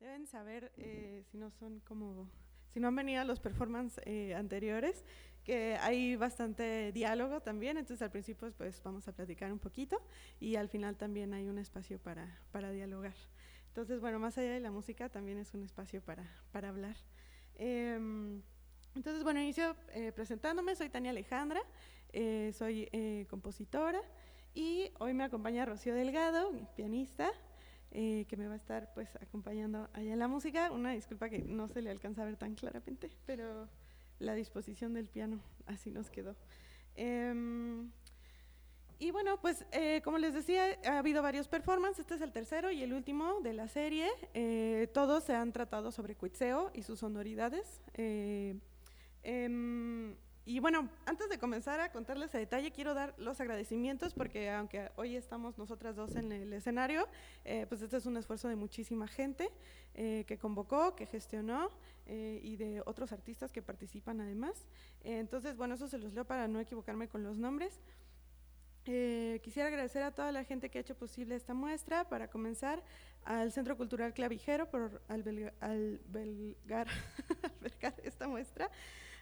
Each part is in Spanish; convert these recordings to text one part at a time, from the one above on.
Deben saber, si no han venido a los performances anteriores, que hay bastante diálogo también, entonces al principio pues vamos a platicar un poquito y al final también hay un espacio para dialogar. Entonces, bueno, más allá de la música también es un espacio para hablar. Entonces, bueno, inicio presentándome, soy Tania Alejandra, soy compositora y hoy me acompaña Rocío Delgado, pianista, que me va a estar pues acompañando allá en la música. Una disculpa que no se le alcanza a ver tan claramente, pero la disposición del piano así nos quedó. Y bueno, pues como les decía, ha habido varios performances, este es el tercero y el último de la serie. Todos se han tratado sobre Cuitzeo y sus sonoridades. Y bueno, antes de comenzar a contarles a detalle, quiero dar los agradecimientos porque aunque hoy estamos nosotras dos en el escenario, pues este es un esfuerzo de muchísima gente que convocó, que gestionó y de otros artistas que participan además. Entonces, bueno, eso se los leo para no equivocarme con los nombres. Quisiera agradecer a toda la gente que ha hecho posible esta muestra. Para comenzar, al Centro Cultural Clavijero por albergar esta muestra,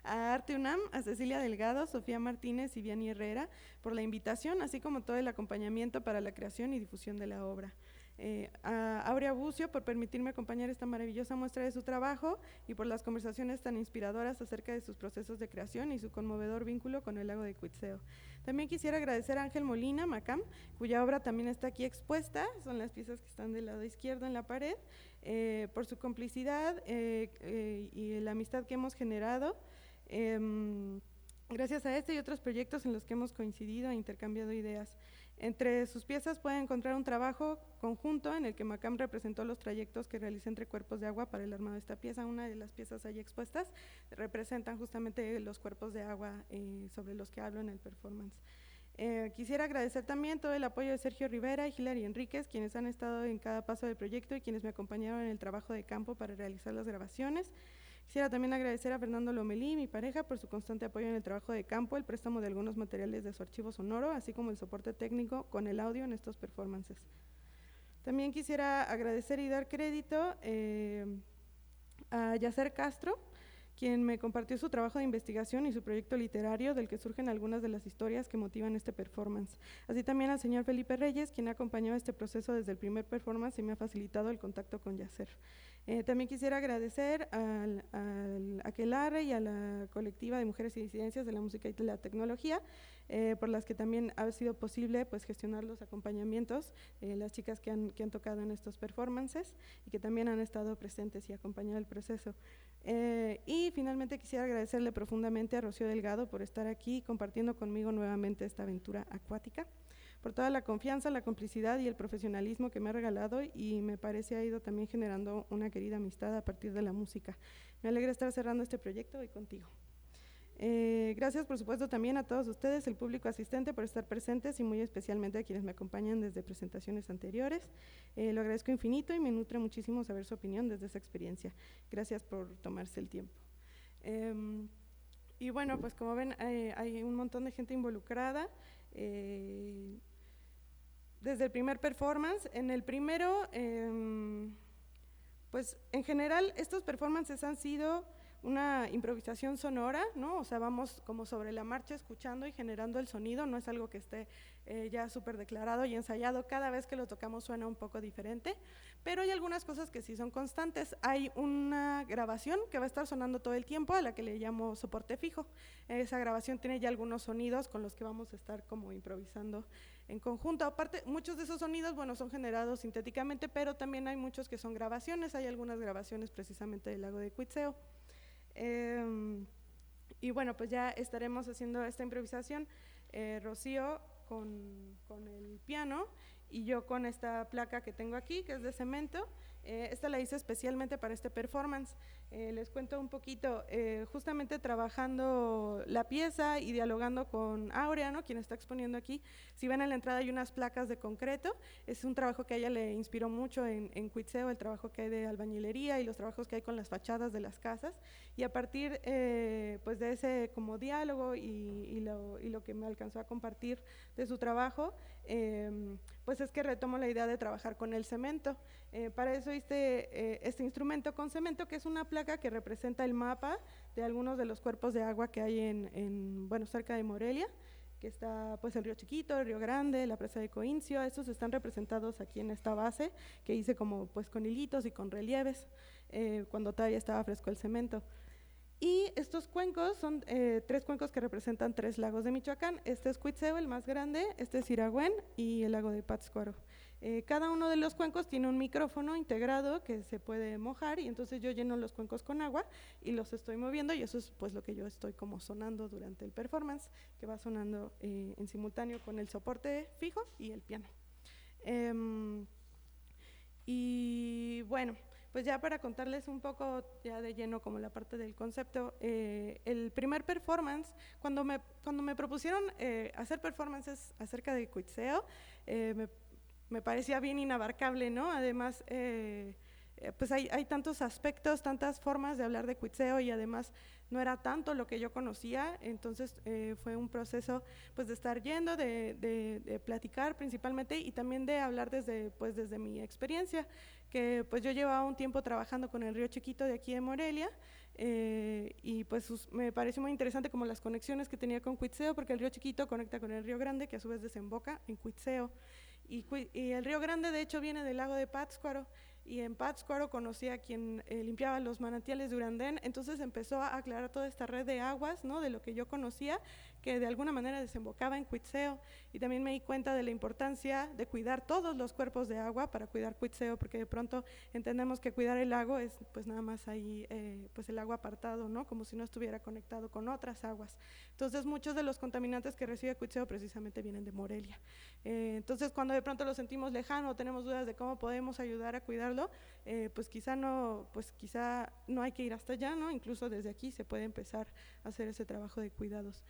a Arte UNAM, a Cecilia Delgado, Sofía Martínez y Vianney Herrera por la invitación, así como todo el acompañamiento para la creación y difusión de la obra. A Aurea Bucio por permitirme acompañar esta maravillosa muestra de su trabajo y por las conversaciones tan inspiradoras acerca de sus procesos de creación y su conmovedor vínculo con el lago de Cuitzeo. También quisiera agradecer a Ángel Molina Macam, cuya obra también está aquí expuesta, son las piezas que están del lado izquierdo en la pared, por su complicidad y la amistad que hemos generado. Gracias a este y otros proyectos en los que hemos coincidido e intercambiado ideas. Entre sus piezas pueden encontrar un trabajo conjunto en el que Macam representó los trayectos que realicé entre cuerpos de agua para el armado de esta pieza. Una de las piezas ahí expuestas representan justamente los cuerpos de agua sobre los que hablo en el performance. Quisiera agradecer también todo el apoyo de Sergio Rivera y Hilary Enríquez, quienes han estado en cada paso del proyecto y quienes me acompañaron en el trabajo de campo para realizar las grabaciones. Quisiera también agradecer a Fernando Lomelí, mi pareja, por su constante apoyo en el trabajo de campo, el préstamo de algunos materiales de su archivo sonoro, así como el soporte técnico con el audio en estos performances. También quisiera agradecer y dar crédito a Yacer Castro, quien me compartió su trabajo de investigación y su proyecto literario, del que surgen algunas de las historias que motivan este performance. Así también al señor Felipe Reyes, quien ha acompañado este proceso desde el primer performance y me ha facilitado el contacto con Yacer. También quisiera agradecer al Aquelarre y a la colectiva de mujeres y disidencias de la música y de la tecnología, por las que también ha sido posible pues, gestionar los acompañamientos, las chicas que han tocado en estos performances y que también han estado presentes y acompañado el proceso. Y finalmente quisiera agradecerle profundamente a Rocío Delgado por estar aquí compartiendo conmigo nuevamente esta aventura acuática, por toda la confianza, la complicidad y el profesionalismo que me ha regalado y me parece ha ido también generando una querida amistad a partir de la música. Me alegra estar cerrando este proyecto hoy contigo. Gracias por supuesto también a todos ustedes, el público asistente, por estar presentes y muy especialmente a quienes me acompañan desde presentaciones anteriores. Lo agradezco infinito y me nutre muchísimo saber su opinión desde esa experiencia. Gracias por tomarse el tiempo. Y bueno, pues como ven, hay un montón de gente involucrada. Desde el primer performance, en el primero, pues en general estos performances han sido una improvisación sonora, ¿no? O sea, vamos como sobre la marcha escuchando y generando el sonido, no es algo que esté ya súper declarado y ensayado, cada vez que lo tocamos suena un poco diferente, pero hay algunas cosas que sí son constantes. Hay una grabación que va a estar sonando todo el tiempo, a la que le llamo soporte fijo. Esa grabación tiene ya algunos sonidos con los que vamos a estar como improvisando en conjunto. Aparte, muchos de esos sonidos, bueno, son generados sintéticamente, pero también hay muchos que son grabaciones, hay algunas grabaciones precisamente del lago de Cuitzeo. Y bueno, pues ya estaremos haciendo esta improvisación, Rocío con el piano y yo con esta placa que tengo aquí, que es de cemento. Esta la hice especialmente para este performance. Les cuento un poquito, justamente trabajando la pieza y dialogando con Aurea, ¿no?, quien está exponiendo aquí. Si ven en la entrada hay unas placas de concreto, es un trabajo que a ella le inspiró mucho en Cuitzeo, el trabajo que hay de albañilería y los trabajos que hay con las fachadas de las casas, y a partir pues de ese como diálogo y lo que me alcanzó a compartir de su trabajo, pues es que retomo la idea de trabajar con el cemento. Para eso hice este instrumento con cemento, que es una placa que representa el mapa de algunos de los cuerpos de agua que hay bueno, cerca de Morelia, que está pues el Río Chiquito, el Río Grande, la presa de Coincio. Estos están representados aquí en esta base, que hice como pues con hilitos y con relieves, cuando todavía estaba fresco el cemento. Y estos cuencos son 3 cuencos que representan 3 lagos de Michoacán. Este es Cuitzeo, el más grande, este es Iragüen y el lago de Pátzcuaro. Cada uno de los cuencos tiene un micrófono integrado que se puede mojar, y entonces yo lleno los cuencos con agua y los estoy moviendo, y eso es pues lo que yo estoy como sonando durante el performance, que va sonando en simultáneo con el soporte fijo y el piano. Y bueno, pues ya para contarles un poco ya de lleno como la parte del concepto, el primer performance, cuando me propusieron hacer performances acerca de Cuitzeo, me parecía bien inabarcable, ¿no? Además, pues hay tantos aspectos, tantas formas de hablar de Cuitzeo, y además no era tanto lo que yo conocía. Entonces fue un proceso pues de estar yendo, de platicar principalmente, y también de hablar desde mi experiencia, que pues yo llevaba un tiempo trabajando con el Río Chiquito de aquí de Morelia, y pues me pareció muy interesante como las conexiones que tenía con Cuitzeo, porque el Río Chiquito conecta con el Río Grande, que a su vez desemboca en Cuitzeo, y el Río Grande de hecho viene del lago de Pátzcuaro, y en Pátzcuaro conocí a quien limpiaba los manantiales de Urandén. Entonces empezó a aclarar toda esta red de aguas, ¿no?, de lo que yo conocía, que de alguna manera desembocaba en Cuitzeo, y también me di cuenta de la importancia de cuidar todos los cuerpos de agua para cuidar Cuitzeo, porque de pronto entendemos que cuidar el lago es pues nada más ahí pues el agua apartado, ¿no?, como si no estuviera conectado con otras aguas. Entonces muchos de los contaminantes que recibe Cuitzeo precisamente vienen de Morelia. Entonces cuando de pronto lo sentimos lejano, tenemos dudas de cómo podemos ayudar a cuidarlo, pues quizá no hay que ir hasta allá, ¿no? Incluso desde aquí se puede empezar a hacer ese trabajo de cuidados.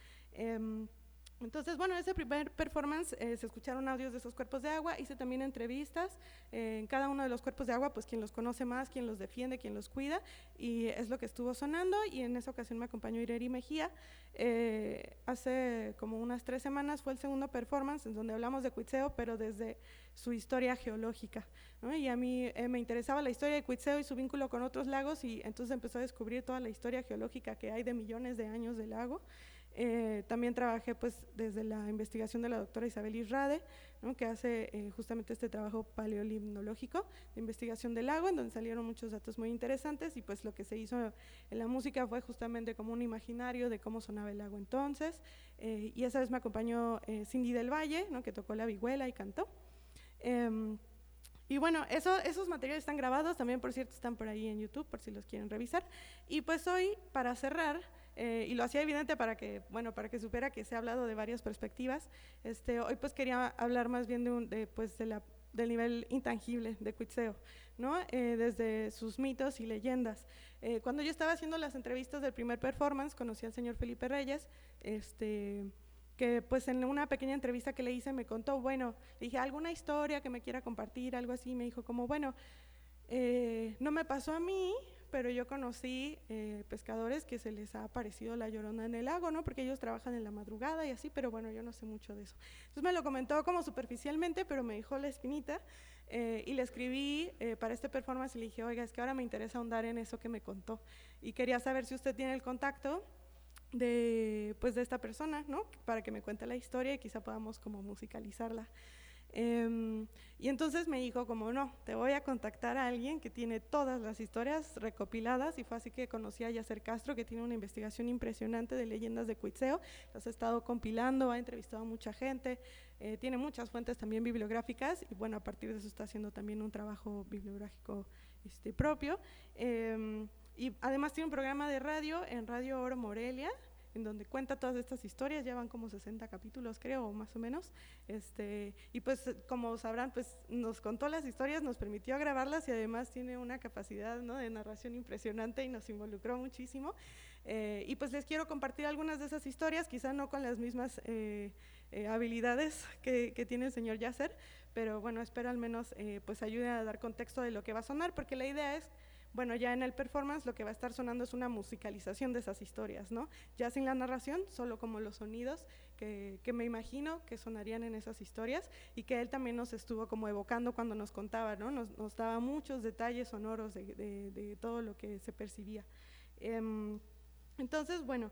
Entonces, bueno, ese primer performance se escucharon audios de esos cuerpos de agua, hice también entrevistas en cada uno de los cuerpos de agua, pues quien los conoce más, quien los defiende, quien los cuida, y es lo que estuvo sonando. Y en esa ocasión me acompañó Ireri Mejía. Hace como unas 3 semanas fue el segundo performance en donde hablamos de Cuitzeo, pero desde su historia geológica, ¿no? Y a mí me interesaba la historia de Cuitzeo y su vínculo con otros lagos, y entonces empezó a descubrir toda la historia geológica que hay de millones de años del lago. También trabajé pues desde la investigación de la doctora Isabel Israde, ¿no?, que hace justamente este trabajo paleolimnológico de investigación del lago, en donde salieron muchos datos muy interesantes, y pues lo que se hizo en la música fue justamente como un imaginario de cómo sonaba el lago entonces. Y esa vez me acompañó Cindy del Valle, ¿no?, que tocó la vihuela y cantó. Y bueno, esos materiales están grabados, también por cierto están por ahí en YouTube, por si los quieren revisar. Y pues hoy, para cerrar, y lo hacía evidente para que supiera que se ha hablado de varias perspectivas, hoy pues quería hablar más bien del nivel intangible de Cuitzeo, ¿no? Desde sus mitos y leyendas. Cuando yo estaba haciendo las entrevistas del primer performance, conocí al señor Felipe Reyes, que pues en una pequeña entrevista que le hice me contó, bueno, le dije, ¿alguna historia que me quiera compartir? Algo así, me dijo como, bueno, no me pasó a mí, pero yo conocí pescadores que se les ha aparecido la llorona en el lago, ¿no?, porque ellos trabajan en la madrugada y así, pero bueno, yo no sé mucho de eso. Entonces me lo comentó como superficialmente, pero me dejó la espinita, y le escribí para este performance y le dije, oiga, es que ahora me interesa ahondar en eso que me contó, y quería saber si usted tiene el contacto de esta persona, ¿no?, para que me cuente la historia y quizá podamos como musicalizarla. Y entonces me dijo como, no, te voy a contactar a alguien que tiene todas las historias recopiladas, y fue así que conocí a Yacer Castro, que tiene una investigación impresionante de leyendas de Cuitzeo, las ha estado compilando, ha entrevistado a mucha gente, tiene muchas fuentes también bibliográficas, y bueno, a partir de eso está haciendo también un trabajo bibliográfico propio. Y además tiene un programa de radio en Radio Oro Morelia, en donde cuenta todas estas historias, ya van como 60 capítulos creo, más o menos, y pues como sabrán, pues nos contó las historias, nos permitió grabarlas y además tiene una capacidad, ¿no?, de narración impresionante y nos involucró muchísimo, y pues les quiero compartir algunas de esas historias, quizá no con las mismas habilidades que tiene el señor Yasser, pero bueno, espero al menos pues ayuden a dar contexto de lo que va a sonar, porque la idea es, bueno, ya en el performance lo que va a estar sonando es una musicalización de esas historias, ¿no? Ya sin la narración, solo como los sonidos que me imagino que sonarían en esas historias y que él también nos estuvo como evocando cuando nos contaba, ¿no? Nos daba muchos detalles sonoros de todo lo que se percibía. Entonces, bueno,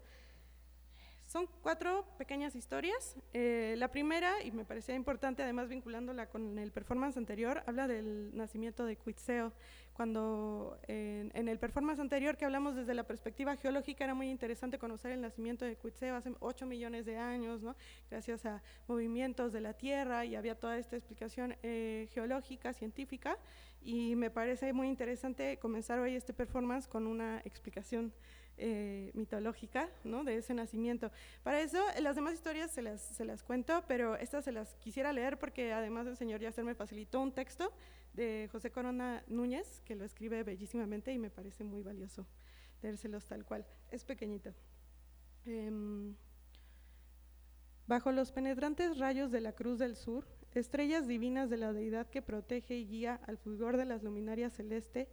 son 4 pequeñas historias. La primera, y me parecía importante, además vinculándola con el performance anterior, habla del nacimiento de Quetzal. Cuando en el performance anterior que hablamos desde la perspectiva geológica, era muy interesante conocer el nacimiento de Quetzal hace 8 millones de años, ¿no?, gracias a movimientos de la Tierra, y había toda esta explicación geológica, científica, y me parece muy interesante comenzar hoy este performance con una explicación mitológica, ¿no?, de ese nacimiento. Para eso, las demás historias se las cuento, pero estas se las quisiera leer porque además el señor Yasser me facilitó un texto de José Corona Núñez, que lo escribe bellísimamente y me parece muy valioso leérselos tal cual. Es pequeñito. Bajo los penetrantes rayos de la Cruz del Sur, estrellas divinas de la deidad que protege y guía al fulgor de las luminarias celeste,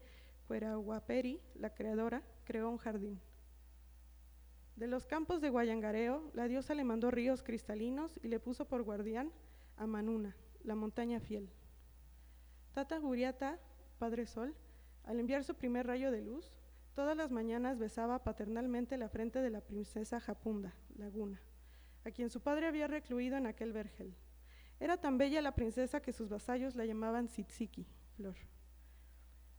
Cuerahuaperi, la creadora, creó un jardín. De los campos de Guayangareo, la diosa le mandó ríos cristalinos y le puso por guardián a Manuna, la montaña fiel. Tata Guriata, Padre Sol, al enviar su primer rayo de luz, todas las mañanas besaba paternalmente la frente de la princesa Japunda, Laguna, a quien su padre había recluido en aquel vergel. Era tan bella la princesa que sus vasallos la llamaban Tzitziki, flor.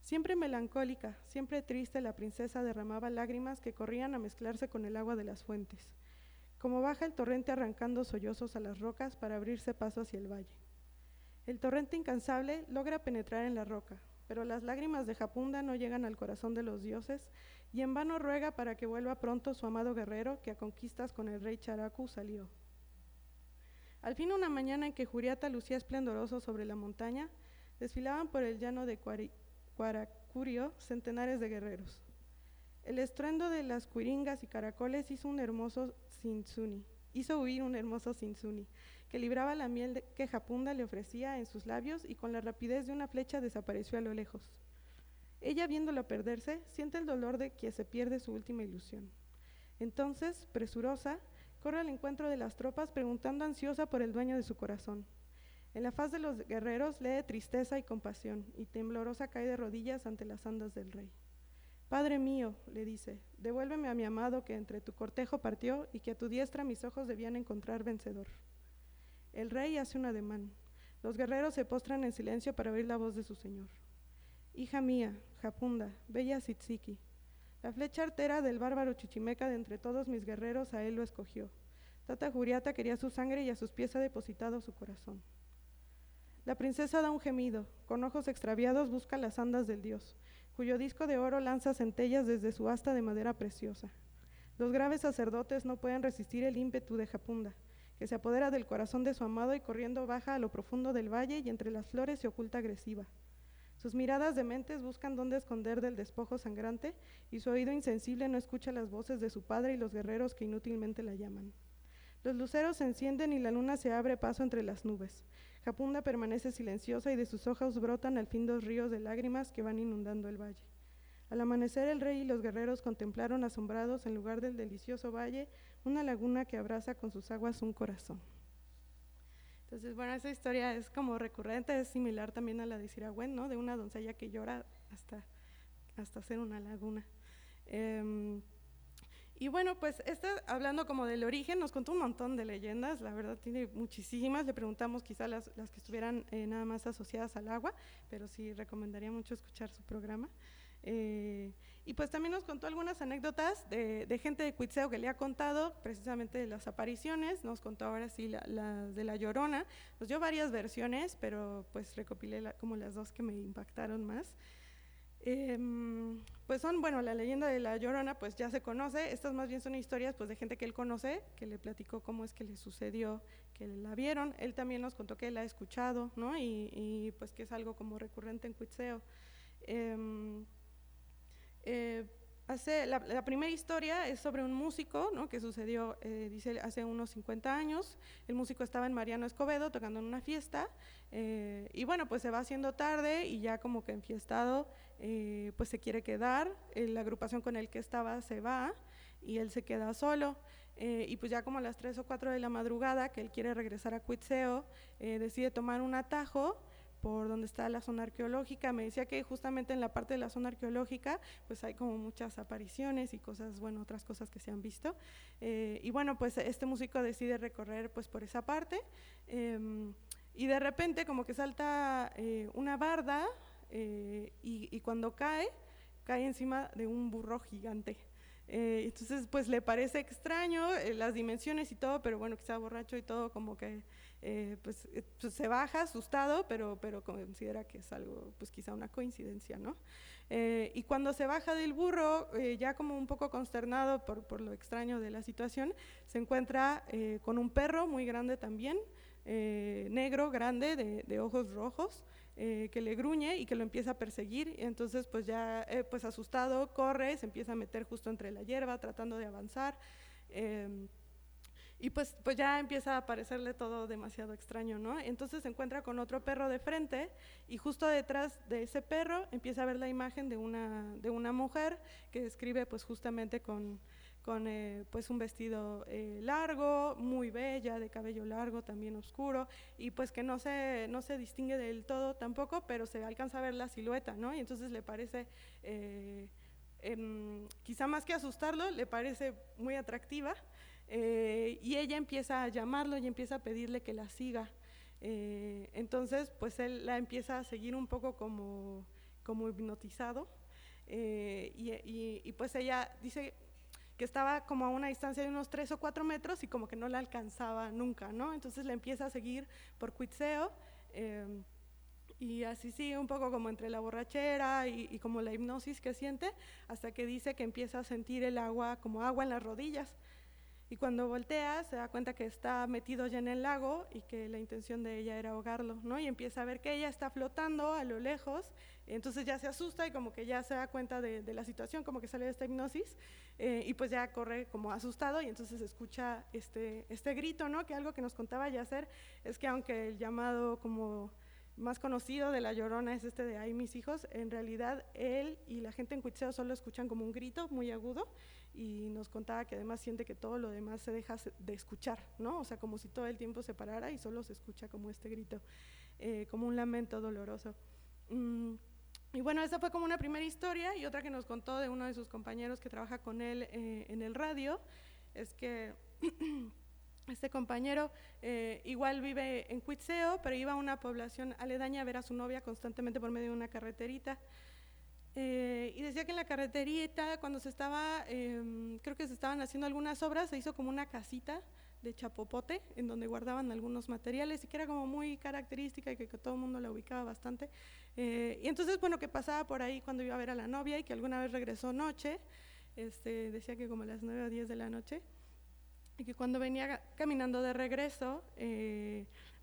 Siempre melancólica, siempre triste, la princesa derramaba lágrimas que corrían a mezclarse con el agua de las fuentes, como baja el torrente arrancando sollozos a las rocas para abrirse paso hacia el valle. El torrente incansable logra penetrar en la roca, pero las lágrimas de Japunda no llegan al corazón de los dioses y en vano ruega para que vuelva pronto su amado guerrero que a conquistas con el rey Charaku salió. Al fin, una mañana en que Juriata lucía esplendoroso sobre la montaña, desfilaban por el llano de Guaracurio centenares de guerreros. El estruendo de las cuiringas y caracoles hizo huir un hermoso Sinsuni, que libraba la miel que Japunda le ofrecía en sus labios y con la rapidez de una flecha desapareció a lo lejos. Ella, viéndolo perderse, siente el dolor de quien se pierde su última ilusión. Entonces, presurosa, corre al encuentro de las tropas preguntando ansiosa por el dueño de su corazón. En la faz de los guerreros lee tristeza y compasión, y temblorosa cae de rodillas ante las andas del rey. Padre mío, le dice, devuélveme a mi amado que entre tu cortejo partió y que a tu diestra mis ojos debían encontrar vencedor. El rey hace un ademán. Los guerreros se postran en silencio para oír la voz de su señor. Hija mía, Japunda, bella Tzitziki, la flecha artera del bárbaro Chichimeca de entre todos mis guerreros a él lo escogió. Tata Juriata quería su sangre y a sus pies ha depositado su corazón. La princesa da un gemido, con ojos extraviados busca las andas del dios, cuyo disco de oro lanza centellas desde su asta de madera preciosa. Los graves sacerdotes no pueden resistir el ímpetu de Japunda, que se apodera del corazón de su amado y corriendo baja a lo profundo del valle y entre las flores se oculta agresiva. Sus miradas dementes buscan dónde esconder del despojo sangrante y su oído insensible no escucha las voces de su padre y los guerreros que inútilmente la llaman. Los luceros se encienden y la luna se abre paso entre las nubes. Japunda permanece silenciosa y de sus ojos brotan al fin 2 ríos de lágrimas que van inundando el valle. Al amanecer el rey y los guerreros contemplaron asombrados en lugar del delicioso valle una laguna que abraza con sus aguas un corazón. Entonces, bueno, esa historia es como recurrente, es similar también a la de Siragüen, ¿no?, de una doncella que llora hasta hacer una laguna. Y bueno, pues hablando como del origen, nos contó un montón de leyendas, la verdad tiene muchísimas, le preguntamos quizá las que estuvieran nada más asociadas al agua, pero sí recomendaría mucho escuchar su programa. Y pues también nos contó algunas anécdotas de gente de Quetzal que le ha contado precisamente de las apariciones, nos contó ahora sí las de La Llorona, nos dio varias versiones, pero pues recopilé como las 2 que me impactaron más. Pues son, bueno, la leyenda de La Llorona pues ya se conoce, estas más bien son historias pues de gente que él conoce, que le platicó cómo es que le sucedió, que la vieron. Él también nos contó que la ha escuchado, ¿no? Y pues que es algo como recurrente en Cuitzeo. Eh, eh, la primera historia es sobre un músico, ¿no? Que sucedió, dice, hace unos 50 años. El músico estaba en Mariano Escobedo tocando en una fiesta, y bueno, pues se va haciendo tarde y ya como que enfiestado, pues se quiere quedar. La agrupación con el que estaba se va y él se queda solo. Y pues ya como a las 3 o 4 de la madrugada, que él quiere regresar a Cuitzeo, decide tomar un atajo por donde está la zona arqueológica. Me decía que justamente en la parte de la zona arqueológica pues hay como muchas apariciones y cosas, bueno, otras cosas que se han visto. Y bueno, pues este músico decide recorrer pues por esa parte, y de repente como que salta una barda, y cuando cae encima de un burro gigante. Entonces pues le parece extraño las dimensiones y todo, pero bueno, que sea borracho y todo, como que pues se baja asustado, pero considera que es algo, pues quizá una coincidencia, ¿no? Y cuando se baja del burro, ya como un poco consternado por lo extraño de la situación, se encuentra con un perro muy grande también, negro, grande, de ojos rojos, que le gruñe y que lo empieza a perseguir. Entonces pues ya pues asustado corre, se empieza a meter justo entre la hierba tratando de avanzar, y pues ya empieza a parecerle todo demasiado extraño, ¿no? Entonces se encuentra con otro perro de frente y justo detrás de ese perro empieza a ver la imagen de una mujer que describe pues justamente con pues un vestido largo, muy bella, de cabello largo, también oscuro, y pues que no se distingue del todo tampoco, pero se alcanza a ver la silueta, ¿no? Y entonces le parece, quizá más que asustarlo, le parece muy atractiva. Y ella empieza a llamarlo y empieza a pedirle que la siga. Entonces pues él la empieza a seguir un poco como hipnotizado, y pues ella dice que estaba como a una distancia de unos 3 o 4 metros y como que no la alcanzaba nunca, ¿no? Entonces la empieza a seguir por Cuitzeo, y así sigue un poco como entre la borrachera y como la hipnosis que siente, hasta que dice que empieza a sentir el agua como agua en las rodillas. Y cuando voltea se da cuenta que está metido ya en el lago y que la intención de ella era ahogarlo, ¿no? Y empieza a ver que ella está flotando a lo lejos, entonces ya se asusta y como que ya se da cuenta de la situación, como que sale de esta hipnosis, y pues ya corre como asustado y entonces escucha este grito, ¿no? Que algo que nos contaba Yacer es que aunque el llamado como más conocido de La Llorona es este de "ay mis hijos", en realidad él y la gente en Cuitzeo solo escuchan como un grito muy agudo, y nos contaba que además siente que todo lo demás se deja de escuchar, ¿no? O sea, como si todo el tiempo se parara y solo se escucha como este grito, como un lamento doloroso. Y bueno, esa fue como una primera historia, y otra que nos contó de uno de sus compañeros que trabaja con él en el radio, es que este compañero igual vive en Cuitzeo, pero iba a una población aledaña a ver a su novia constantemente por medio de una carreterita. Y decía que en la carreterita, cuando creo que se estaban haciendo algunas obras, se hizo como una casita de chapopote en donde guardaban algunos materiales y que era como muy característica y que todo el mundo la ubicaba bastante. Y entonces, bueno, que pasaba por ahí cuando iba a ver a la novia y que alguna vez regresó noche, decía que como a las 9 o 10 de la noche, y que cuando venía caminando de regreso,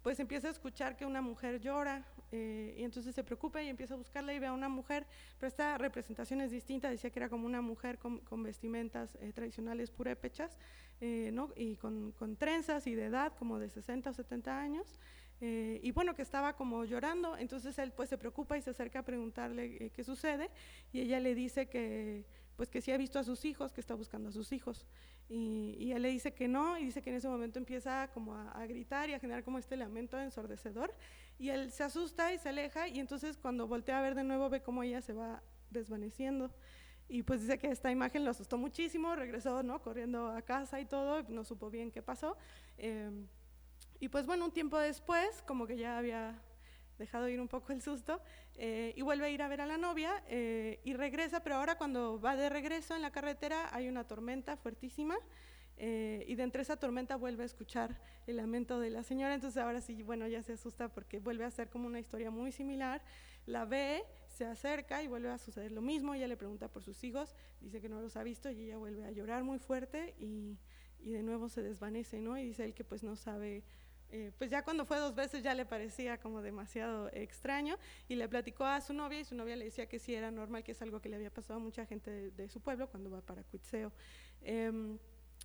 pues empieza a escuchar que una mujer llora, y entonces se preocupa y empieza a buscarla y ve a una mujer, pero esta representación es distinta. Decía que era como una mujer con vestimentas tradicionales purépechas, ¿no? Y con trenzas y de edad como de 60 o 70 años, y bueno, que estaba como llorando. Entonces él pues se preocupa y se acerca a preguntarle qué sucede, y ella le dice que pues que sí ha visto a sus hijos, que está buscando a sus hijos, y él le dice que no, y dice que en ese momento empieza como a gritar y a generar como este lamento ensordecedor, y él se asusta y se aleja, y entonces cuando voltea a ver de nuevo ve cómo ella se va desvaneciendo, y pues dice que esta imagen lo asustó muchísimo, regresó, ¿no?, corriendo a casa y todo, no supo bien qué pasó, y pues bueno, un tiempo después como que ya había dejado ir un poco el susto, y vuelve a ir a ver a la novia, y regresa, pero ahora cuando va de regreso en la carretera hay una tormenta fuertísima, y de entre esa tormenta vuelve a escuchar el lamento de la señora. Entonces ahora sí, bueno, ya se asusta porque vuelve a ser como una historia muy similar, la ve, se acerca y vuelve a suceder lo mismo. Ella le pregunta por sus hijos, dice que no los ha visto, y ella vuelve a llorar muy fuerte y de nuevo se desvanece, ¿no? Y dice él que pues no sabe, pues ya cuando fue 2 veces ya le parecía como demasiado extraño, y le platicó a su novia, y su novia le decía que sí era normal, que es algo que le había pasado a mucha gente de su pueblo cuando va para Cuitzeo.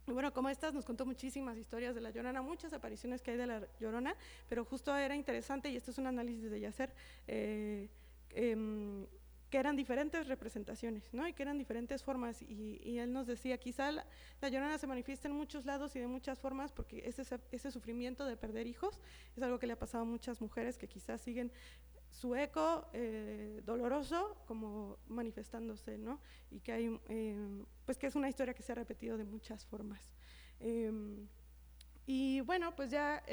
Y bueno, como estas, nos contó muchísimas historias de La Llorona, muchas apariciones que hay de La Llorona, pero justo era interesante, y esto es un análisis de Yacer, que eran diferentes representaciones, ¿no? Y que eran diferentes formas, y él nos decía, quizá la Llorona se manifiesta en muchos lados y de muchas formas, porque ese sufrimiento de perder hijos es algo que le ha pasado a muchas mujeres que quizás siguen su eco doloroso como manifestándose, ¿no? Y que hay, pues que es una historia que se ha repetido de muchas formas. Y bueno, pues ya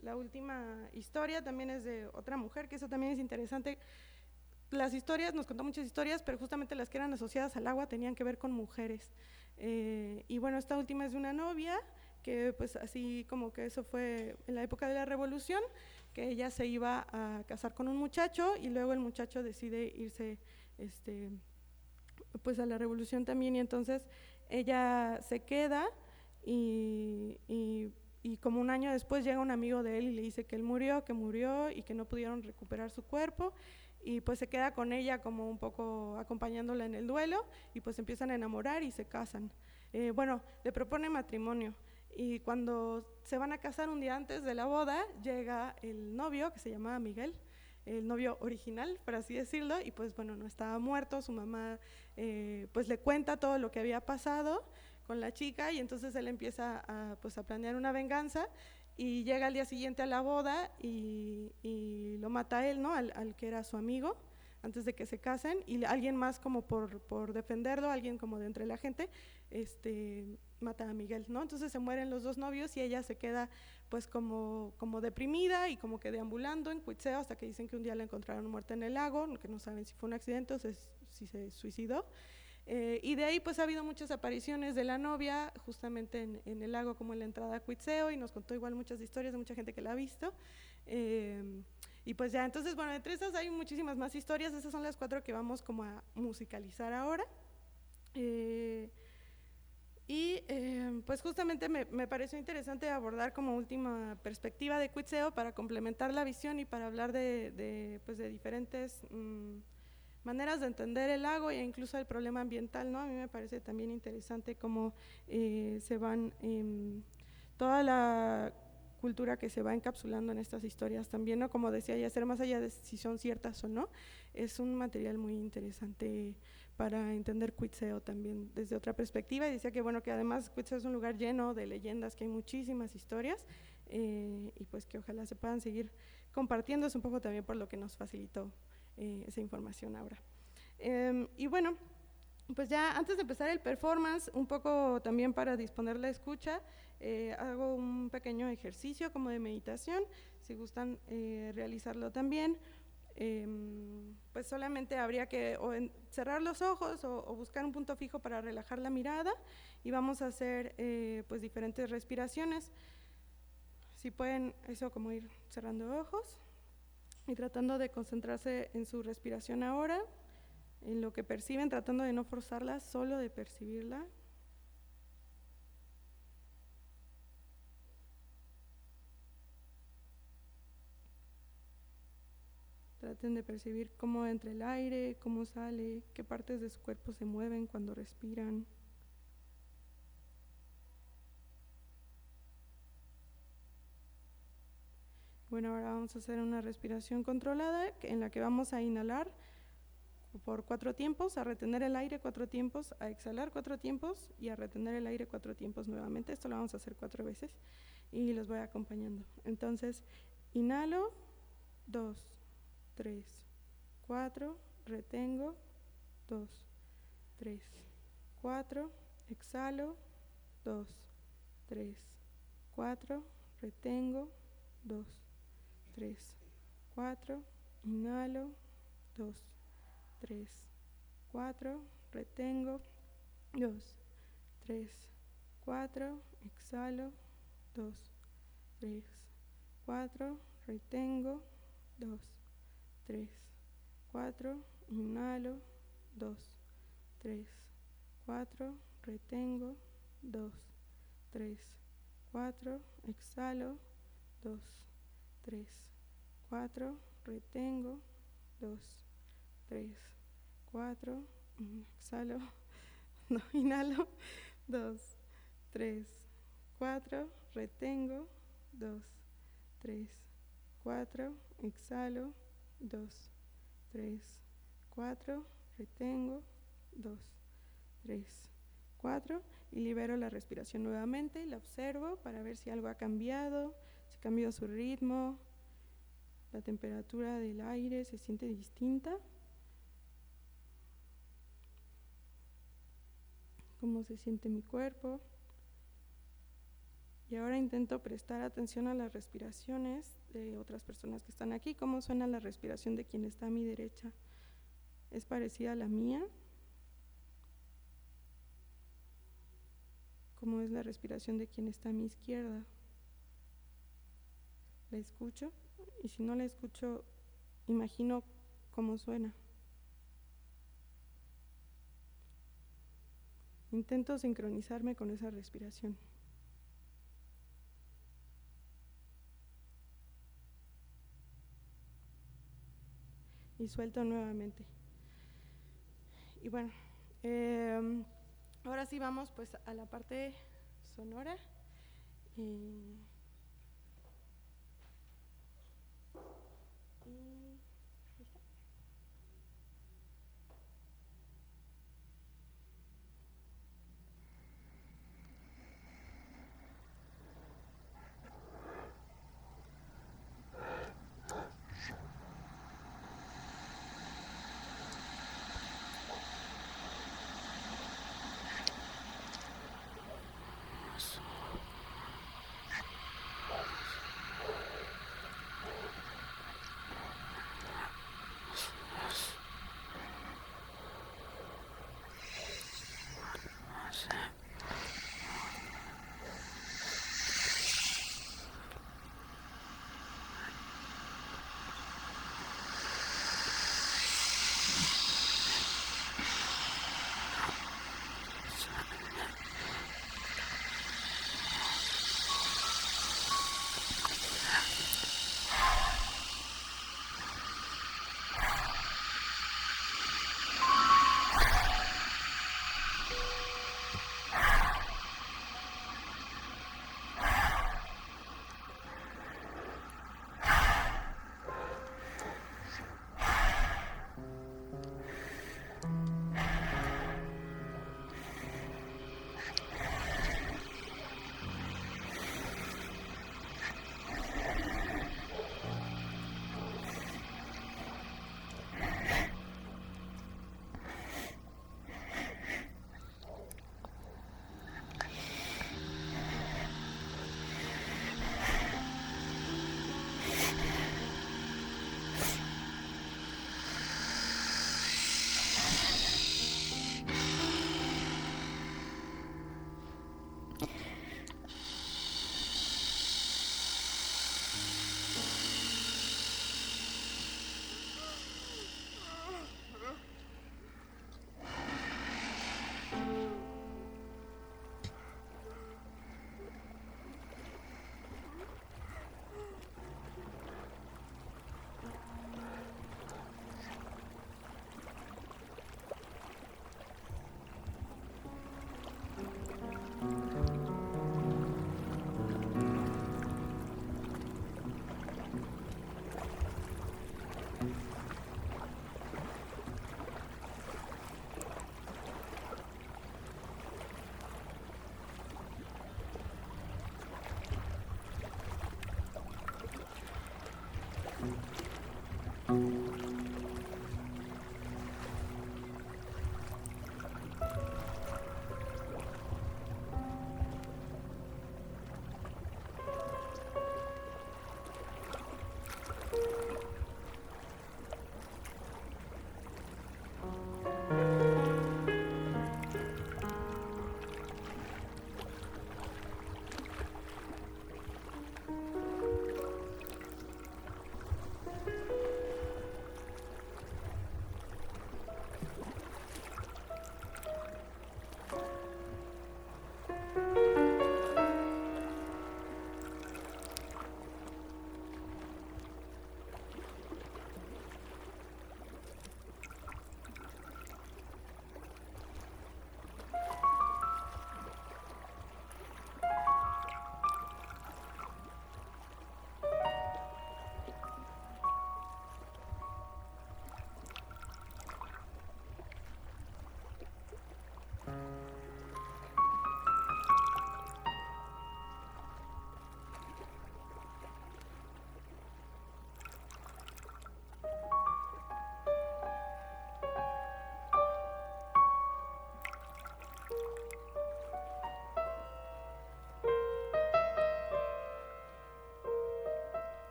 la última historia también es de otra mujer, que eso también es interesante. Las historias, nos contó muchas historias, pero justamente las que eran asociadas al agua tenían que ver con mujeres. Y bueno, esta última es de una novia, que pues así como que eso fue en la época de la Revolución, que ella se iba a casar con un muchacho, y luego el muchacho decide irse pues a la Revolución también, y entonces ella se queda, y como un año después llega un amigo de él y le dice que él murió, y que no pudieron recuperar su cuerpo, y pues se queda con ella como un poco acompañándola en el duelo, y pues empiezan a enamorar y se casan. Bueno, le propone matrimonio, y cuando se van a casar un día antes de la boda, llega el novio, que se llamaba Miguel, el novio original, por así decirlo, y pues bueno, no estaba muerto. Su mamá pues le cuenta todo lo que había pasado con la chica, y entonces él empieza pues a planear una venganza, y llega al día siguiente a la boda y lo mata a él, ¿no? Al que era su amigo, antes de que se casen, y alguien más como por defenderlo, alguien como de entre la gente, mata a Miguel, ¿no? Entonces se mueren los dos novios, y ella se queda pues como deprimida y como que deambulando en Cuitzeo, hasta que dicen que un día la encontraron muerta en el lago, que no saben si fue un accidente o si se suicidó. Y de ahí pues ha habido muchas apariciones de la novia justamente en el lago, como en la entrada a Cuitzeo, y nos contó igual muchas historias de mucha gente que la ha visto. Y pues ya, entonces bueno, entre esas hay muchísimas más historias. Esas son las 4 que vamos como a musicalizar ahora. Pues justamente me pareció interesante abordar como última perspectiva de Cuitzeo para complementar la visión y para hablar pues de diferentes maneras de entender el lago e incluso el problema ambiental, ¿no? A mí me parece también interesante cómo se van toda la cultura que se va encapsulando en estas historias también, ¿no? Como decía Yacer, más allá de si son ciertas o no, es un material muy interesante para entender Cuitzeo también desde otra perspectiva. Y decía que bueno, que además Cuitzeo es un lugar lleno de leyendas, que hay muchísimas historias, y pues que ojalá se puedan seguir compartiendo. Es un poco también por lo que nos facilitó esa información ahora. Y bueno, pues ya antes de empezar el performance, un poco también para disponer la escucha, hago un pequeño ejercicio como de meditación, si gustan realizarlo también. Pues solamente habría que cerrar los ojos o buscar un punto fijo para relajar la mirada, y vamos a hacer pues diferentes respiraciones. Si pueden, eso, como ir cerrando ojos y tratando de concentrarse en su respiración ahora, en lo que perciben, tratando de no forzarla, solo de percibirla. Traten de percibir cómo entra el aire, cómo sale, qué partes de su cuerpo se mueven cuando respiran. Bueno, ahora vamos a hacer una respiración controlada en la que vamos a inhalar por 4 tiempos, a retener el aire 4 tiempos, a exhalar 4 tiempos y a retener el aire 4 tiempos nuevamente. Esto lo vamos a hacer 4 veces y los voy acompañando. Entonces, inhalo, 2, 3, 4, retengo, 2, 3, 4, exhalo, 2, 3, 4, retengo, 2, 3, 4, inhalo, 2, 3, 4, retengo, 2, 3, 4, exhalo, 2, 3, 4, retengo, 2, 3, 4, inhalo, 2, 3, 4, retengo, 2, 3, 4, exhalo, 2, 3, 4, retengo, 2, 3, 4, exhalo, no, inhalo, 2, 3, 4, retengo, 2, 3, 4, exhalo, 2, 3, 4, retengo, 2, 3, 4 y libero la respiración nuevamente, la observo para ver si algo ha cambiado, si cambió su ritmo, la temperatura del aire se siente distinta, cómo se siente mi cuerpo. Y ahora intento prestar atención a las respiraciones de otras personas que están aquí, cómo suena la respiración de quien está a mi derecha. ¿Es parecida a la mía? ¿Cómo es la respiración de quien está a mi izquierda? ¿La escucho? Y si no la escucho, imagino cómo suena. Intento sincronizarme con esa respiración. Y suelto nuevamente. Y bueno, ahora sí vamos pues a la parte sonora.